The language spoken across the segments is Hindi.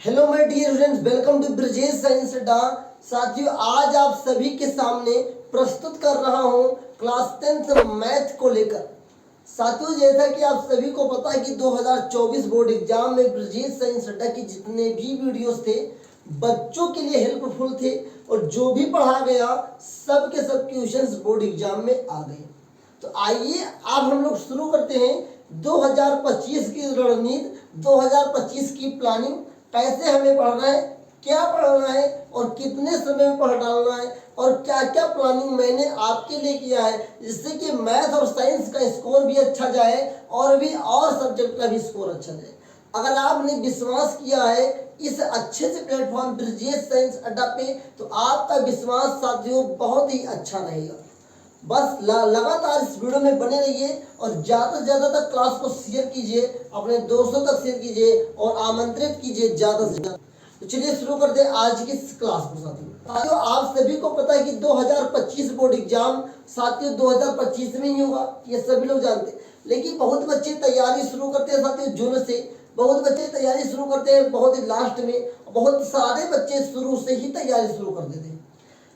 Hello my dear friends, welcome to Brajesh science Adda. साथियों, आज आप सभी के सामने प्रस्तुत कर रहा हूं क्लास 10th मैथ को लेकर। साथियों, जैसा कि आप सभी को पता है कि 2024 बोर्ड एग्जाम में ब्रजेश साइंस अड्डा के जितने भी वीडियोस थे बच्चों के लिए हेल्पफुल थे और जो भी पढ़ा गया सब के सब क्वेश्चंस बोर्ड एग्जाम में आ गए। तो आइए अब हम लोग शुरू करते हैं 2025 की रणनीति, 2025 की प्लानिंग। कैसे हमें पढ़ना है, क्या पढ़ना है और कितने समय में पढ़ डालना है और क्या क्या प्लानिंग मैंने आपके लिए किया है जिससे कि मैथ और साइंस का स्कोर भी अच्छा जाए और भी और सब्जेक्ट का भी स्कोर अच्छा जाए। अगर आपने विश्वास किया है इस अच्छे से प्लेटफॉर्म ब्रजेश साइंस अड्डा पे तो आपका विश्वास साथियों बहुत ही अच्छा रहेगा। बस लगातार इस वीडियो में बने रहिए और ज़्यादा से ज़्यादा तक क्लास को शेयर कीजिए, अपने दोस्तों तक शेयर कीजिए और आमंत्रित कीजिए ज़्यादा से ज़्यादा। तो चलिए शुरू करते हैं आज की इस क्लास को। साथियों, आप सभी को पता है कि 2025 बोर्ड एग्जाम साथियों 2025 में ही होगा, ये सभी लोग जानते हैं। लेकिन बहुत बच्चे तैयारी शुरू करते हैं साथियों जून से, बहुत बच्चे तैयारी शुरू करते हैं बहुत ही लास्ट में, बहुत सारे बच्चे शुरू से ही तैयारी शुरू कर देते हैं।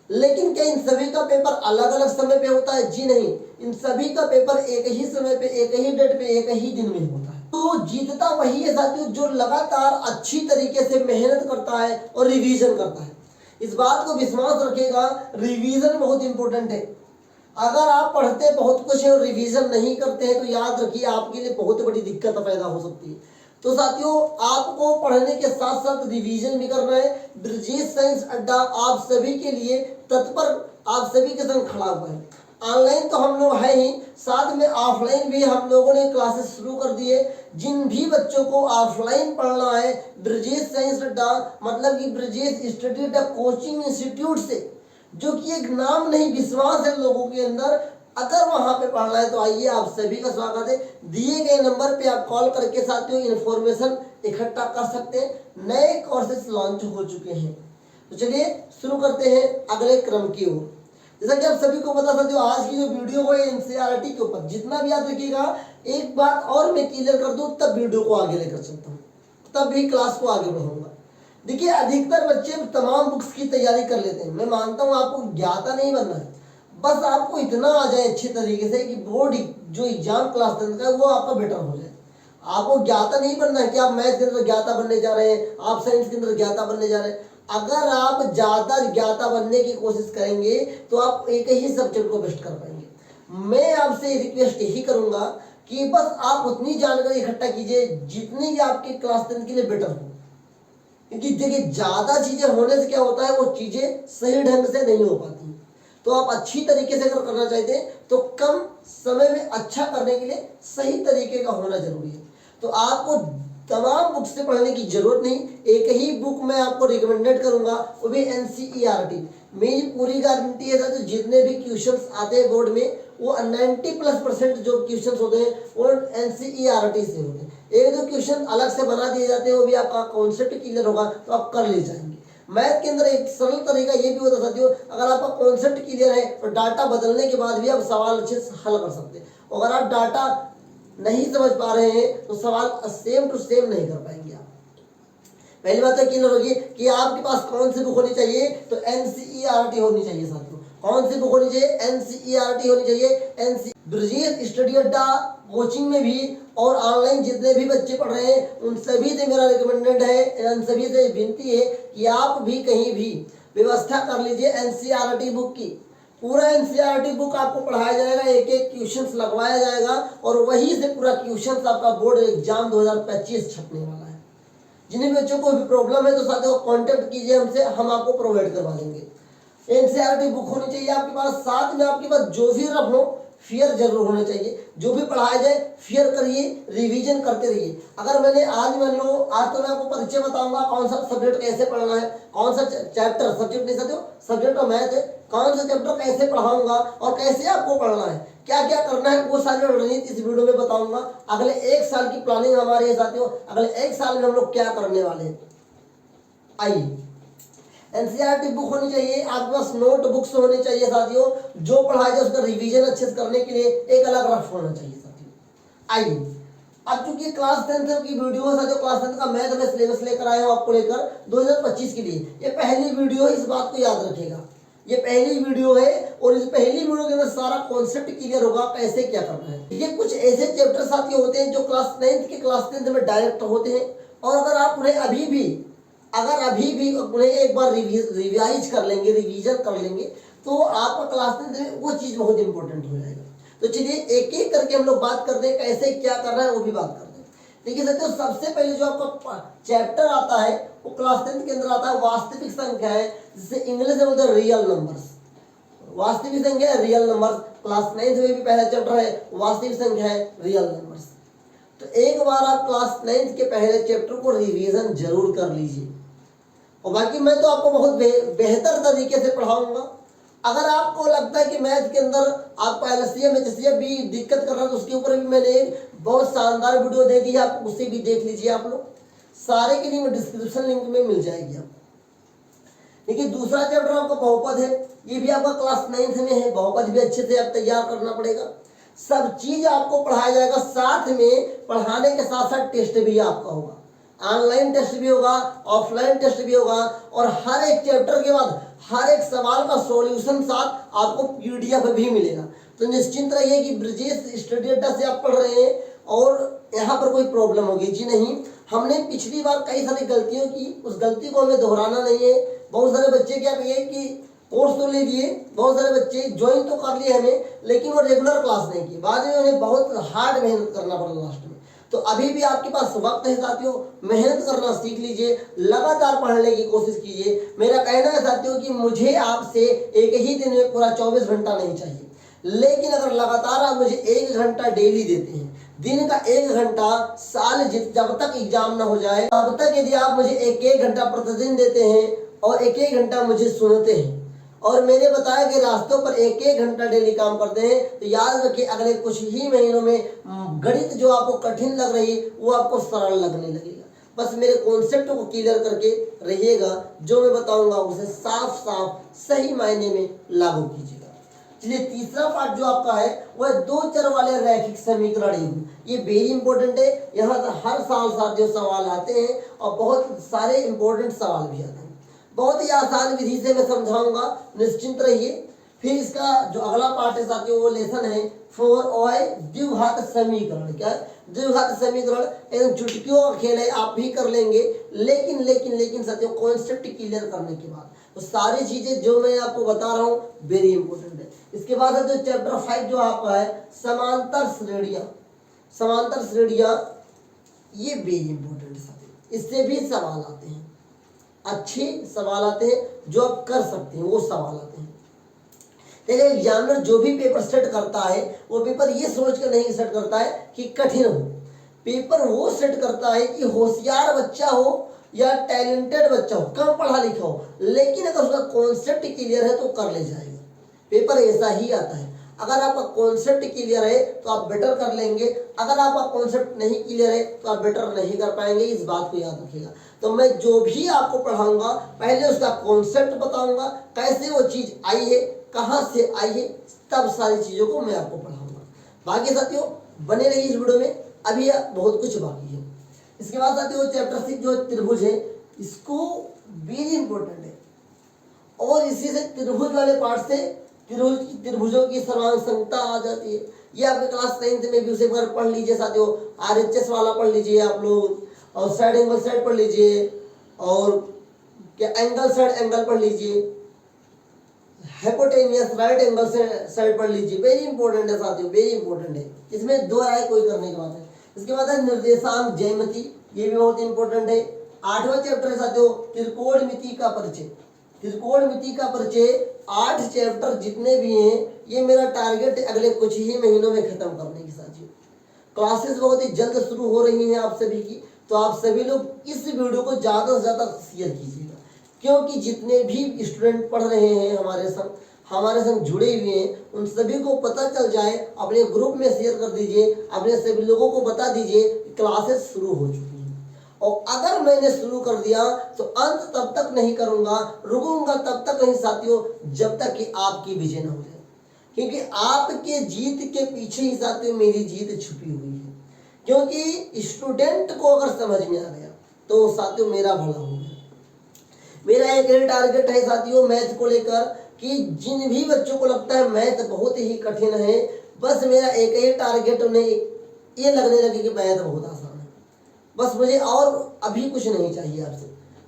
लेकिन क्या इन सभी का पेपर अलग अलग समय पे होता है? जी नहीं, इन सभी का पेपर एक ही समय पे, एक ही डेट पे, एक ही दिन में होता है। तो जीतता वही है साथियों जो लगातार अच्छी तरीके से मेहनत करता है और रिवीजन करता है। इस बात को विश्वास रखिएगा, रिवीजन बहुत इंपॉर्टेंट है। अगर आप पढ़ते बहुत कुछ है और रिवीजन नहीं करते हैं तो याद रखिए आपके लिए बहुत बड़ी दिक्कत पैदा हो सकती है। तो साथियों, आपको पढ़ने के साथ साथ रिवीजन भी करना है। ब्रजेश साइंस अड्डा आप सभी के लिए तत्पर, आप सभी के संग खड़ा हुआ है। ऑनलाइन तो हम लोग है ही, साथ में ऑफलाइन भी हम लोगों ने क्लासेस शुरू कर दिए। जिन भी बच्चों को ऑफलाइन पढ़ना है ब्रजेश साइंस अड्डा मतलब कि ब्रजेश स्टडी अड्डा कोचिंग इंस्टीट्यूट से, जो कि एक नाम नहीं विश्वास है लोगों के अंदर, अगर वहां पे पढ़ना है तो आइए, आप सभी का स्वागत है। दिए गए नंबर पे आप कॉल करके साथियों इन्फॉर्मेशन इकट्ठा कर सकते हैं। नए कोर्सेस लॉन्च हो चुके हैं। तो चलिए शुरू करते हैं अगले क्रम की ओर। जैसा कि आप सभी को पता साथियों, आज की जो वीडियो है एनसीईआरटी के ऊपर जितना भी याद रखिएगा। एक बात और मैं क्लियर कर दूं तब वीडियो को आगे लेकर चलता हूँ, तब भी क्लास को आगे बढ़ाऊंगा। देखिए, अधिकतर बच्चे तमाम बुक्स की तैयारी कर लेते हैं। मैं मानता हूँ आपको ज्ञाता नहीं बनना है, बस आपको इतना आ जाए अच्छी तरीके से कि बोर्ड जो एग्जाम क्लास 10 का है वो आपका बेटर हो जाए। आपको ज्ञाता नहीं बनना है कि आप मैथ के अंदर ज्ञाता बनने जा रहे हैं, आप साइंस के अंदर ज्ञाता बनने जा रहे हैं। अगर आप ज़्यादा ज्ञाता बनने की कोशिश करेंगे तो आप एक ही सब्जेक्ट को बेस्ट कर पाएंगे। मैं आपसे रिक्वेस्ट यही करूंगा कि बस आप उतनी जानकारी इकट्ठा कीजिए जितनी कि आपके क्लास 10 के लिए बेटर हो। क्योंकि देखिए, ज़्यादा चीज़ें होने से क्या होता है, वो चीज़ें सही ढंग से नहीं हो पाती। तो आप अच्छी तरीके से अगर करना चाहते हैं तो कम समय में अच्छा करने के लिए सही तरीके का होना जरूरी है। तो आपको तमाम बुक से पढ़ने की जरूरत नहीं, एक ही बुक मैं आपको रिकमेंडेड करूंगा, वो भी एनसीईआरटी। मेरी पूरी गारंटी है तो जितने भी क्वेश्चंस आते हैं बोर्ड में वो 90+% जो क्वेश्चंस होते हैं वो एनसीईआरटी से होते हैं। एक दो क्वेश्चन अलग से बना दिए जाते हैं, वो भी आपका कॉन्सेप्ट क्लियर होगा तो आप कर ले जाएंगे। मैथ के अंदर एक सरल तरीका ये भी होता साथियों, अगर आपका कॉन्सेप्ट क्लियर है तो डाटा बदलने के बाद भी आप सवाल अच्छे से हल कर सकते हैं। अगर आप डाटा नहीं समझ पा रहे हैं तो सवाल सेम टू सेम नहीं कर पाएंगे आप। पहली बात तो क्लियर होगी कि आपके पास कौन सी बुक होनी चाहिए, तो एनसीईआरटी होनी चाहिए साथियों। कौन सी बुक होनी चाहिए? एनसीईआरटी होनी चाहिए। एनसी ब्रजेश स्टडी अड्डा कोचिंग में भी और ऑनलाइन जितने भी बच्चे पढ़ रहे हैं उन सभी से मेरा रिकमेंडेड है, उन सभी से विनती है कि आप भी कहीं भी व्यवस्था कर लीजिए एनसीईआरटी बुक की। पूरा एनसीईआरटी बुक आपको पढ़ाया जाएगा, एक एक क्वेश्चंस लगवाया जाएगा और वहीं से पूरा क्वेश्चंस आपका बोर्ड एग्जाम 2025 छपने वाला है। जिन्हें बच्चों को भी प्रॉब्लम है तो साथियों कांटेक्ट कीजिए हमसे, हम आपको प्रोवाइड करवा देंगे। एनसीईआरटी बुक होनी चाहिए आपके पास, साथ में आपके पास जो भी रफ हो फेयर जरूर होने चाहिए। जो भी पढ़ाया जाए फेयर करिए, रिवीजन करते रहिए। अगर मैंने आज मान लो, आज तो मैं आपको परिचय बताऊंगा कौन सा सब्जेक्ट कैसे पढ़ना है, कौन सा चैप्टर, सब्जेक्ट नहीं साथियों, सब्जेक्ट और मैथ है, कौन सा चैप्टर कैसे पढ़ाऊंगा और कैसे आपको पढ़ना है, क्या क्या करना है, वो सारी रणनीति इस वीडियो में बताऊंगा। अगले एक साल की प्लानिंग हमारी है साथियों, अगले एक साल में हम लोग क्या करने वाले हैं। आइए, एनसीईआरटी बुक होनी चाहिए आपके पास, नोट बुक्स होनी चाहिए साथियों। जो पढ़ाया जाए उसका रिवीजन अच्छे से करने के लिए एक अलग रफ होना चाहिए साथियों। आइए अब चूंकि क्लास 10 की वीडियो है, जो क्लास 10 का मैथ में सिलेबस लेकर आया हूँ आपको लेकर 2025 के लिए, ये पहली वीडियो है, इस बात को याद रखिएगा। ये पहली वीडियो है और इस पहली वीडियो के अंदर सारा कॉन्सेप्ट क्लियर होगा कैसे क्या करना है। ये कुछ ऐसे चैप्टर साथी होते हैं जो क्लास 9 के क्लास 10 में डायरेक्ट होते हैं, और अगर आप उन्हें अभी भी उन्हें एक बार रिवाइज कर लेंगे, रिवीजन कर लेंगे, तो आपका क्लास 10 में वो चीज़ बहुत इंपॉर्टेंट हो जाएगा। तो चलिए एक एक करके हम लोग बात करते हैं, कैसे क्या करना है वो भी बात करते हैं। देखिए साथियों, सबसे पहले जो आपका चैप्टर आता है वो क्लास 10 के अंदर आता है वास्तविक संख्या है, जिसे इंग्लिश में बोलते हैं रियल नंबर्स। वास्तविक संख्या है, रियल नंबर्स। क्लास 9 में भी पहला चैप्टर है वास्तविक संख्या है, रियल नंबर्स। तो एक बार आप क्लास 9 के पहले चैप्टर को रिवीजन जरूर कर लीजिए, और बाकी मैं तो आपको बहुत बेहतर तरीके से पढ़ाऊंगा। अगर आपको लगता है कि मैथ के अंदर आपको एलसीएम एचसीएफ भी दिक्कत कर रहा है, तो उसके ऊपर भी मैंने एक बहुत शानदार वीडियो दे दी है, आप उसे भी देख लीजिए। आप लोग सारे की लिंक डिस्क्रिप्शन लिंक में मिल जाएगी आपको। देखिए दूसरा चैप्टर आपका बहुपद है, ये भी आपका क्लास 9 में है। बहुपद भी अच्छे से आप तैयार करना पड़ेगा, सब चीज आपको पढ़ाया जाएगा, साथ में पढ़ाने के साथ साथ टेस्ट भी आपका होगा। ऑनलाइन टेस्ट भी होगा, ऑफलाइन टेस्ट भी होगा, और हर एक चैप्टर के बाद हर एक सवाल का सॉल्यूशन साथ आपको पीडीएफ भी मिलेगा। तो निश्चिंत रहिए कि ब्रजेश स्टडी अड्डा से आप पढ़ रहे हैं और यहाँ पर कोई प्रॉब्लम होगी जी नहीं। हमने पिछली बार कई सारी गलतियों की, उस गलती को हमें दोहराना नहीं है। बहुत सारे बच्चे क्या कहिए कि कोर्स तो ले लिए, बहुत सारे बच्चे ज्वाइन तो कर लिए हमें, लेकिन वो रेगुलर क्लास नहीं की, बाद में उन्हें बहुत हार्ड मेहनत करना पड़ा लास्ट में। तो अभी भी आपके पास वक्त है साथियों, मेहनत करना सीख लीजिए, लगातार पढ़ने की कोशिश कीजिए। मेरा कहना है साथियों कि मुझे आपसे एक ही दिन में पूरा 24 घंटा नहीं चाहिए, लेकिन अगर लगातार आप मुझे 1 घंटा डेली देते हैं, दिन का 1 घंटा, साल जब तक एग्जाम ना हो जाए तब तक यदि आप मुझे 1 घंटा प्रतिदिन देते हैं और 1 घंटा मुझे सुनते हैं, और मैंने बताया कि रास्तों पर 1 घंटा डेली काम करते हैं, तो याद रखिए अगले कुछ ही महीनों में गणित जो आपको कठिन लग रही है वो आपको सरल लगने लगेगा। बस मेरे कॉन्सेप्ट को क्लियर करके रहिएगा, जो मैं बताऊंगा उसे साफ साफ सही मायने में लागू कीजिएगा। चलिए तीसरा पार्ट जो आपका है वह 2 चर वाले रैखिक समीकरण। ये वेरी इंपॉर्टेंट है, यहाँ से हर साल साथियों सवाल आते हैं और बहुत सारे इंपॉर्टेंट सवाल भी आते हैं। बहुत ही आसान विधि से मैं समझाऊंगा, निश्चिंत रहिए। फिर इसका जो अगला पार्ट है साथियों वो लेसन है 4 द्विघात समीकरण। क्या है द्विघात समीकरण? एकदम चुटकियों का खेल है, आप भी कर लेंगे, लेकिन लेकिन लेकिन साथियों कॉन्सेप्ट क्लियर करने के बाद तो सारी चीजें जो मैं आपको बता रहा हूँ वेरी इंपॉर्टेंट है। इसके बाद है जो चैप्टर 5 जो आपका है समांतर श्रेणियां। समांतर श्रेणियां ये वेरी इंपॉर्टेंट है साथियों, इससे भी सवाल आते हैं, अच्छे सवाल आते हैं जो आप कर सकते हैं, वो सवाल आते हैं। देखिए एग्जामिनर जो भी पेपर सेट करता है वो पेपर ये सोच कर नहीं सेट करता है कि कठिन हो, पेपर वो सेट करता है कि होशियार बच्चा हो या टैलेंटेड बच्चा हो, कम पढ़ा लिखा हो, लेकिन अगर उसका कॉन्सेप्ट क्लियर है तो कर ले जाएगा। पेपर ऐसा ही आता है, अगर आपका कॉन्सेप्ट क्लियर है तो आप बेटर कर लेंगे, अगर आपका कॉन्सेप्ट नहीं क्लियर है तो आप बेटर नहीं कर पाएंगे, इस बात को याद रखिएगा। तो मैं जो भी आपको पढ़ाऊंगा पहले उसका कॉन्सेप्ट बताऊंगा, कैसे वो चीज आई है, कहाँ से आई है, तब सारी चीजों को मैं आपको पढ़ाऊंगा। बाकी साथियों बने रहिए इस वीडियो में, अभी बहुत कुछ बाकी है। इसके बाद साथियों चैप्टर 6 जो त्रिभुज है, इसको वेरी इंपॉर्टेंट है, और इसी से त्रिभुज वाले पार्ट से त्रिभुजों की सर्वांशता आ जाती है। ये आपके क्लास 9 में भी उसे बार पढ़ लीजिए साथियों, आरएचएस वाला पढ़ लीजिए आप लोग, और साइड एंगल साइड पढ़ लीजिए, और क्या एंगल साइड एंगल पढ़ लीजिए, हाइपोटेनियस राइट एंगल से साइड पढ़ लीजिए। वेरी इंपॉर्टेंट है साथियों, वेरी इंपॉर्टेंट है, इसमें दो राय कोई करने की बात है। इसके बाद है निर्देशांक ज्यामिति, ये भी बहुत इंपॉर्टेंट है। 8वां चैप्टर है साथियों त्रिकोणमिति का परिचय। त्रिकोणमिति का परिचय 8 चैप्टर जितने भी हैं ये मेरा टारगेट है अगले कुछ ही महीनों में खत्म करने की साथियों। क्लासेस बहुत ही जल्द शुरू हो रही हैं आप सभी की, तो आप सभी लोग इस वीडियो को ज़्यादा से ज़्यादा शेयर कीजिएगा, क्योंकि जितने भी स्टूडेंट पढ़ रहे हैं हमारे संग जुड़े हुए हैं उन सभी को पता चल जाए, अपने ग्रुप में शेयर कर दीजिए, अपने सभी लोगों को बता दीजिए क्लासेस शुरू हो चुकी हैं। और अगर मैंने शुरू कर दिया तो अंत तब तक नहीं करूंगा, रुकूंगा तब तक नहीं साथियों जब तक कि आपकी विजय न हो जाए, क्योंकि आपके जीत के पीछे ही साथियों मेरी जीत छुपी हुई है। क्योंकि स्टूडेंट को अगर समझ में आ गया तो साथियों मेरा भला हो गया। मेरा एक ही टारगेट है साथियों मैथ को लेकर कि जिन भी बच्चों को लगता है मैथ बहुत ही कठिन है, बस मेरा एक ही टारगेट उन्हें ये लगने लगे कि मैथ बहुत आसान है। बस मुझे और अभी कुछ नहीं चाहिए आपसे,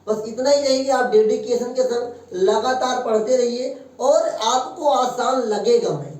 बस इतना ही चाहिए कि आप डेडिकेशन के संग लगातार पढ़ते रहिए और आपको आसान लगेगा मैथ।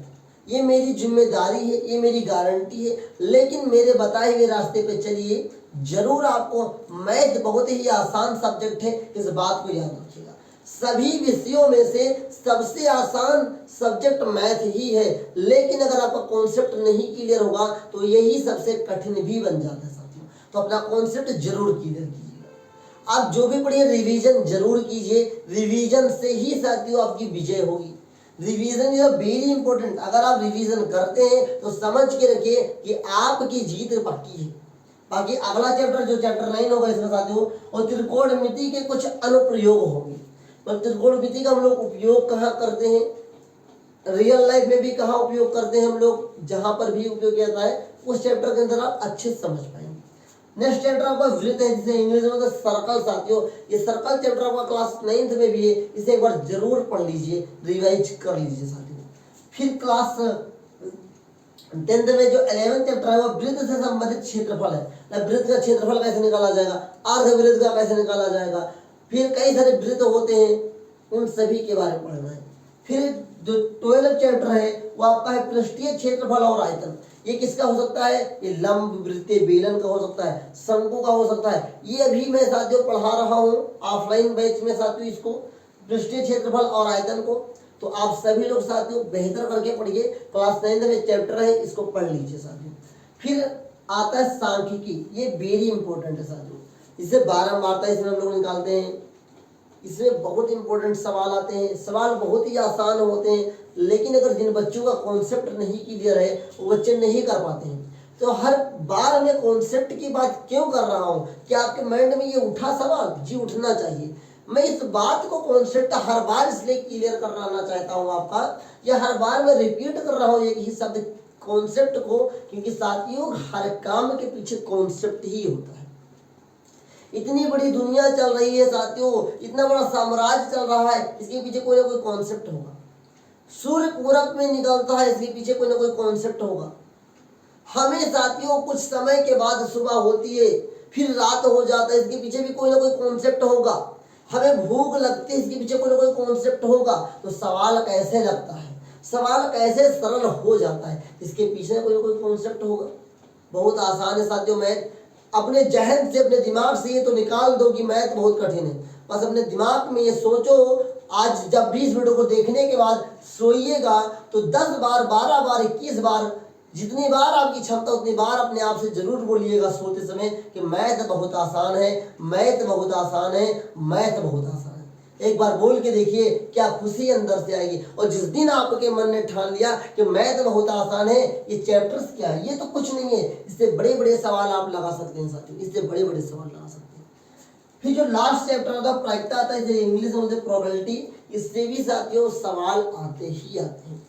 ये मेरी जिम्मेदारी है, ये मेरी गारंटी है, लेकिन मेरे बताए हुए रास्ते पे चलिए, जरूर आपको मैथ बहुत ही आसान सब्जेक्ट है, इस बात को याद रखिएगा। सभी विषयों में से सबसे आसान सब्जेक्ट मैथ ही है, लेकिन अगर आपका कॉन्सेप्ट नहीं क्लियर होगा तो यही सबसे कठिन भी बन जाता है साथियों। तो अपना कॉन्सेप्ट जरूर क्लियर कीजिएगा। आप जो भी पढ़िए रिवीजन जरूर कीजिए, रिवीजन से ही साथियों आपकी विजय होगी। Revision is very important. अगर आप रिवीजन करते हैं तो समझ के रखिए कि आपकी जीत पक्की है। बाकी अगला चैप्टर जो चैप्टर 9 होगा इसमें साथियों, और त्रिकोणमिति के कुछ अनुप्रयोग होंगे। पर त्रिकोणमिति का हम लोग उपयोग कहाँ करते हैं, रियल लाइफ में भी कहाँ उपयोग करते हैं हम लोग, जहां पर भी उपयोग किया जाता है उस चैप्टर के अंदर आप अच्छे से समझ पाएंगे। नेक्स्ट चैप्टर आपका वृत्त है, जिसे इंग्लिश में होता है सर्कल साथियों। ये सर्कल चैप्टर आपका क्लास 9th में भी है, इसे एक बार जरूर पढ़ लीजिए, रिवाइज कर लीजिए साथियों। फिर क्लास 10th में जो 11th चैप्टर है वो वृत्त से संबंधित क्षेत्रफल है। वृत्त का क्षेत्रफल कैसे निकाला जाएगा, अर्धवृत्त का कैसे निकाला जाएगा, फिर कई सारे वृत्त होते हैं, उन सभी के बारे में पढ़ना है। फिर जो 12th चैप्टर है वो आपका है पृष्ठीय क्षेत्रफल और आयतन। ये किसका हो सकता है, ये लंब वृत्तीय बेलन का हो सकता है, शंकु का हो सकता है। ये अभी मैं साथियों पढ़ा रहा हूँ ऑफलाइन बैच में साथियों, इसको पृष्ठीय क्षेत्रफल और आयतन को। तो आप सभी लोग साथियों बेहतर करके पढ़िए। क्लास 9th में चैप्टर है, इसको पढ़ लीजिए साथियों। फिर आता है सांख्यिकी, ये वेरी इंपॉर्टेंट है साथियों। इसे बारंबारता इसमें हम लोग निकालते हैं, इसमें बहुत इंपॉर्टेंट सवाल आते हैं। सवाल बहुत ही आसान होते हैं, लेकिन अगर जिन बच्चों का कॉन्सेप्ट नहीं क्लियर है वो बच्चे नहीं कर पाते हैं। तो हर बार मैं कॉन्सेप्ट की बात क्यों कर रहा हूँ कि आपके माइंड में ये उठा सवाल, जी उठना चाहिए। मैं इस बात को कॉन्सेप्ट हर बार इसलिए क्लियर कराना चाहता हूँ आपका, या हर बार मैं रिपीट कर रहा हूँ एक ही शब्द कॉन्सेप्ट को, क्योंकि साथियों हर काम के पीछे कॉन्सेप्ट ही होता है। इतनी बड़ी दुनिया चल रही है साथियों, इतना बड़ा साम्राज्य चल रहा है, इसके पीछे कोई ना कोई कॉन्सेप्ट होगा। सूर्य पूरब में निकलता है, इसके पीछे कोई ना कोई कॉन्सेप्ट होगा। हमें साथियों कुछ समय के बाद सुबह होती है, फिर रात हो जाता है, इसके पीछे भी कोई ना कोई कॉन्सेप्ट होगा। हमें भूख लगती है, इसके पीछे कोई ना कोई कॉन्सेप्ट होगा। तो सवाल कैसे लगता है, सवाल कैसे सरल हो जाता है, इसके पीछे कोई ना कोई कॉन्सेप्ट होगा। बहुत आसान है साथियों मैथ। अपने जहन से, अपने दिमाग से ये तो निकाल दो कि मैथ बहुत कठिन है। बस अपने दिमाग में ये सोचो, आज जब भी इस वीडियो को देखने के बाद सोइएगा तो 10 बार, 12 बार, 21 बार, जितनी बार आपकी क्षमता उतनी बार अपने आप से जरूर बोलिएगा सोते समय कि मैथ बहुत आसान है, मैथ बहुत आसान है, मैथ बहुत आसान है। एक बार बोल के देखिए, क्या खुशी अंदर से आएगी। और जिस दिन आपके मन ने ठान लिया कि मैथ बहुत आसान है, ये चैप्टर्स क्या है, ये तो कुछ नहीं है, इससे बड़े बड़े सवाल आप लगा सकते हैं साथियों, इससे बड़े बड़े सवाल लगा सकते हैं। फिर जो लास्ट चैप्टर होता है प्रायिकता आता है, जो इंग्लिश में बोलते हैं प्रोबेबिलिटी, इससे भी साथियों सवाल आते ही आते हैं।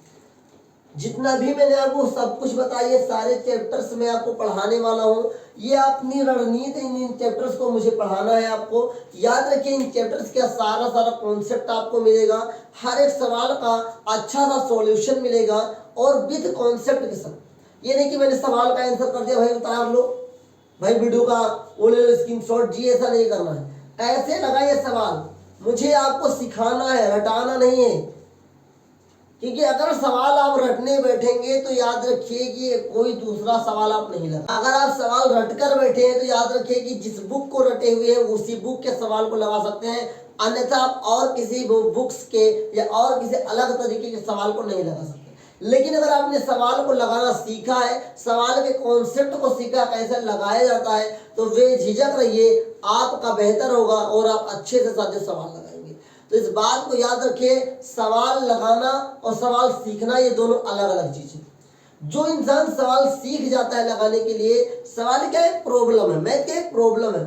जितना भी मैंने आपको सब कुछ बताया, सारे चैप्टर्स में आपको पढ़ाने वाला हूँ। ये अपनी रणनीति, इन चैप्टर्स को मुझे पढ़ाना है आपको। याद रखिए इन चैप्टर्स का सारा कॉन्सेप्ट आपको मिलेगा, हर एक सवाल का अच्छा सा सॉल्यूशन मिलेगा और विद कॉन्सेप्ट के साथ। ये नहीं कि मैंने सवाल का आंसर कर दिया, भाई उतार लो, भाई वीडियो का वो ले लो स्क्रीनशॉट, जी ऐसा नहीं करना है। कैसे लगा ये सवाल, मुझे आपको सिखाना है, रटाना नहीं है। क्योंकि अगर सवाल आप रटने बैठेंगे तो याद रखिए कि कोई दूसरा सवाल आप नहीं लगा। अगर आप सवाल रट कर बैठे हैं तो याद रखिए कि जिस बुक को रटे हुए हैं उसी बुक के सवाल को लगा सकते हैं, अन्यथा आप और किसी बुक्स के या और किसी अलग तरीके के सवाल को नहीं लगा सकते। लेकिन अगर आपने सवाल को लगाना सीखा है, सवाल के कॉन्सेप्ट को सीखा कैसे लगाया जाता है, तो वे झिझक रहिए, आपका बेहतर होगा और आप अच्छे से साथ सवाल लगाएंगे। तो इस बात को याद रखिए, सवाल लगाना और सवाल सीखना ये दोनों अलग अलग चीजें। जो इंसान सवाल सीख जाता है लगाने के लिए, सवाल क्या है, प्रॉब्लम है, मैथ क्या है, प्रॉब्लम है,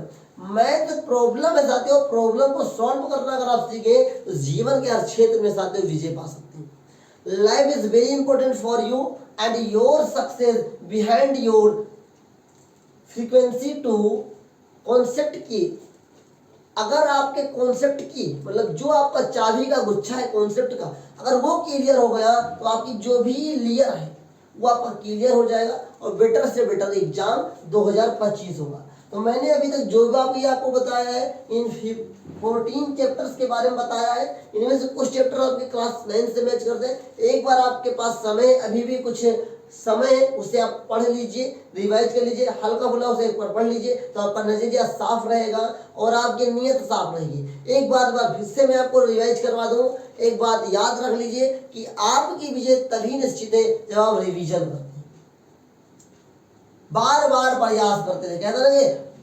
मैथ प्रॉब्लम है साथियों। प्रॉब्लम को सॉल्व करना अगर आप सीखे तो जीवन के हर क्षेत्र में साथियों विजय पा सकते हैं। Life is very important for you and your success behind your frequency to concept की। अगर आपके कॉन्सेप्ट की मतलब जो आपका चाबी का गुच्छा है कॉन्सेप्ट का, अगर वो क्लियर हो गया तो आपकी जो भी लेयर है वो आपका क्लियर हो जाएगा और बेटर से बेटर एग्जाम 2025 होगा। तो मैंने अभी तक जो भी आपको बताया है इन 14 चैप्टर्स के बारे में बताया है, इनमें से कुछ चैप्टर आपके क्लास 9 से मैच करते हैं। एक बार आपके पास समय अभी भी कुछ समय है, उसे आप पढ़ लीजिए, रिवाइज कर लीजिए, हल्का फुल्का उसे एक बार पढ़ लीजिए तो आपका नजरिया साफ रहेगा और आपकी नीयत साफ रहेगी। एक बार फिर से मैं आपको रिवाइज करवा दूं, एक बात याद रख लीजिए कि आपकी विजय तभी निश्चित है जब आप रिवीजन करते हैं, बार बार प्रयास करते रहे। कहते ना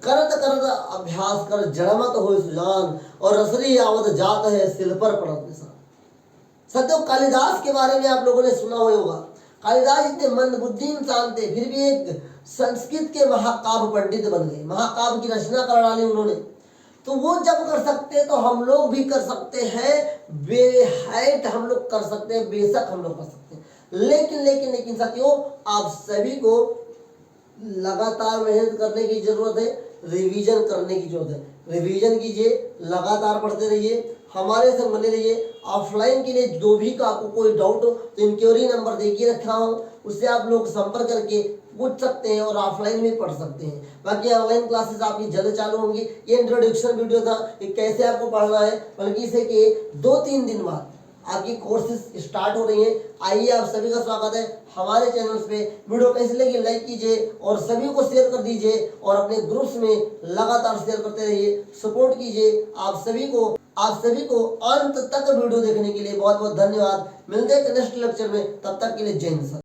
करत करत अभ्यास कर जड़मत हो सुजान और रसरी आवत जात है सिल पर पड़त निशान। सत्यो कालिदास के बारे में आप लोगों ने सुना होगा। कालिदास इतने मंदबुद्धि इंसान थे, फिर भी एक संस्कृत के महाकाव्य पंडित बन गए, महाकाव्य की रचना कर डाली उन्होंने। तो वो जब कर सकते हैं तो हम लोग भी कर सकते हैं, बेहद हम लोग कर सकते हैं, बेशक हम लोग कर सकते हैं। लेकिन लेकिन लेकिन साथियों आप सभी को लगातार मेहनत करने की जरूरत है, रिवीजन करने की जरूरत है। रिवीजन कीजिए, लगातार पढ़ते रहिए, हमारे से बने रहिए। ऑफलाइन के लिए जो भी का आपको कोई डाउट हो तो इंक्वायरी नंबर देखिए रखा हूँ, उससे आप लोग संपर्क करके पूछ सकते हैं और ऑफलाइन भी पढ़ सकते हैं। बाकी ऑनलाइन क्लासेस आपकी जल्द चालू होंगी। ये इंट्रोडक्शन वीडियो था कि कैसे आपको पढ़ना है, बल्कि इसे कि 2-3 दिन बाद आपकी कोर्सेज स्टार्ट हो रही हैं। आइए आप सभी का स्वागत है हमारे चैनल्स पे। वीडियो कैसी लगी लाइक कीजिए और सभी को शेयर कर दीजिए और अपने ग्रुप्स में लगातार शेयर करते रहिए, सपोर्ट कीजिए। आप सभी को अंत तक वीडियो देखने के लिए बहुत बहुत धन्यवाद। मिलते हैं नेक्स्ट लेक्चर में, तब तक के लिए जय हिंद।